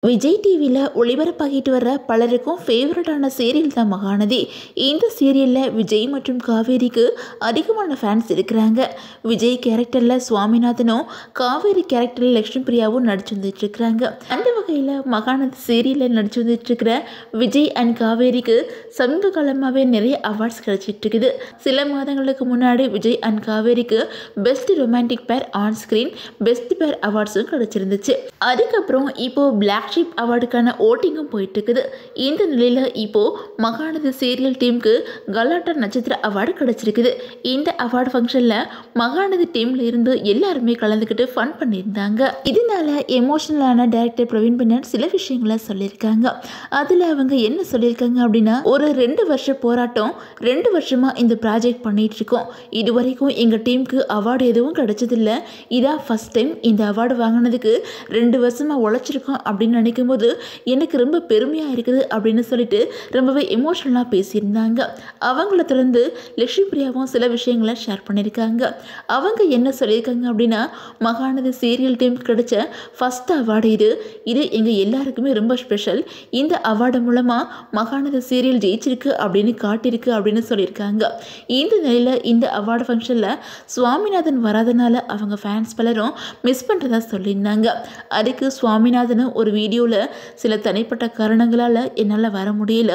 விஜய் டிவியில் ஒளிபரப்பாகிட்டு வர பலருக்கும் ஃபேவரட்டான சீரியல் தான் மகாநதி. இந்த சீரியலில் விஜய் மற்றும் காவேரிக்கு அதிகமான ஃபேன்ஸ் இருக்கிறாங்க. விஜய் கேரக்டரில் சுவாமிநாதனும் காவேரி கேரக்டரில் லக்ஷ்மி பிரியாவும் நடிச்சு வந்துட்டுருக்குறாங்க. அந்த வகையில் மகாநதி சீரியலில் நடிச்சு வந்துட்டுருக்கிற விஜய் அண்ட் காவேரிக்கு சமீப காலமாகவே நிறைய அவார்ட்ஸ் கிடைச்சிட்டு இருக்குது. சில மாதங்களுக்கு முன்னாடி விஜய் அண்ட் காவேரிக்கு பெஸ்ட் ரொமான்டிக் பேர் ஆன் ஸ்க்ரீன், பெஸ்ட் பேர் அவார்ட்ஸும் கிடைச்சிருந்துச்சு. அதுக்கப்புறம் இப்போது பிளாக் ஷீப் அவார்டுக்கான ஓட்டிங்கும் போயிட்டு இருக்குது. இந்த நிலையில் இப்போது மகாநதி சீரியல் டீமுக்கு கலாட்டா நட்சத்திர அவார்டு கிடச்சிருக்குது. இந்த அவார்டு ஃபங்க்ஷனில் மகாநதி டீமில் இருந்து எல்லாருமே கலந்துக்கிட்டு ஃபன் பண்ணியிருந்தாங்க. இதனால எமோஷனலான டைரக்டர் பிரவீன் பின்னர் சில விஷயங்களை சொல்லியிருக்காங்க. அதில் அவங்க என்ன சொல்லியிருக்காங்க அப்படின்னா, ஒரு 2 வருஷ போராட்டம், 2 வருஷமாக இந்த ப்ராஜெக்ட் பண்ணிகிட்டு இருக்கோம். இதுவரைக்கும் எங்கள் டீமுக்கு அவார்டு எதுவும் கிடைச்சதில்லை. இதான் ஃபஸ்ட் டைம் இந்த அவார்டு வாங்கினதுக்கு 2 வருஷமாக உழைச்சிருக்கோம் அப்படின்னு நினைக்கும் போது எனக்கு ரொம்ப பெருமையாக இருக்குது அப்படின்னு சொல்லிட்டு ரொம்பவே எமோஷனலாக பேசியிருந்தாங்க. அவங்கள தொடர்ந்து லக்ஷ்மி பிரியாவும் சில விஷயங்களை ஷேர் பண்ணியிருக்காங்க. அவங்க என்ன சொல்லியிருக்காங்க அப்படின்னா, மகாநதி சீரியல் டீமுக்கு கிடைச்ச ஃபஸ்ட் அவார்டு இது எங்கள் எல்லாருக்குமே ரொம்ப ஸ்பெஷல். இந்த அவார்டு மூலமாக மகாநதி சீரியல் ஜெயிச்சிருக்கு அப்படின்னு காட்டியிருக்கு அப்படின்னு சொல்லியிருக்காங்க. இந்த நிலையில் இந்த அவார்டு ஃபங்க்ஷனில் சுவாமிநாதன் வராதனால அவங்க ஃபேன்ஸ் பலரும் மிஸ் பண்ணுறதா சொல்லியிருந்தாங்க. அதுக்கு சுவாமிநாதனும் ஒரு வீடியோவில் சில தனிப்பட்ட காரணங்களால் என்னால் வர முடியல,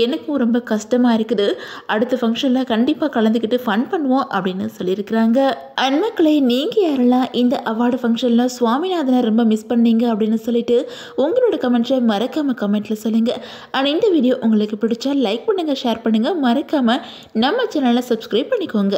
எனக்கும் ரொம்ப கஷ்டமாக இருக்குது, அடுத்த ஃபங்க்ஷனில் கண்டிப்பாக கலந்துக்கிட்டு ஃபன் பண்ணுவோம் அப்படின்னு சொல்லியிருக்கிறாங்க. அன்மக்களை நீங்கள் யாரெல்லாம் இந்த அவார்டு ஃபங்க்ஷனில் சுவாமிநாதனை ரொம்ப மிஸ் பண்ணீங்க அப்படின்னு சொல்லிட்டு உங்களோட கமெண்ட்ஸை மறக்காமல் கமெண்ட்டில் சொல்லுங்கள். அண்ட் இந்த வீடியோ உங்களுக்கு பிடிச்சா லைக் பண்ணுங்கள், ஷேர் பண்ணுங்கள், மறக்காமல் நம்ம சேனலை சப்ஸ்கிரைப் பண்ணிக்கோங்க.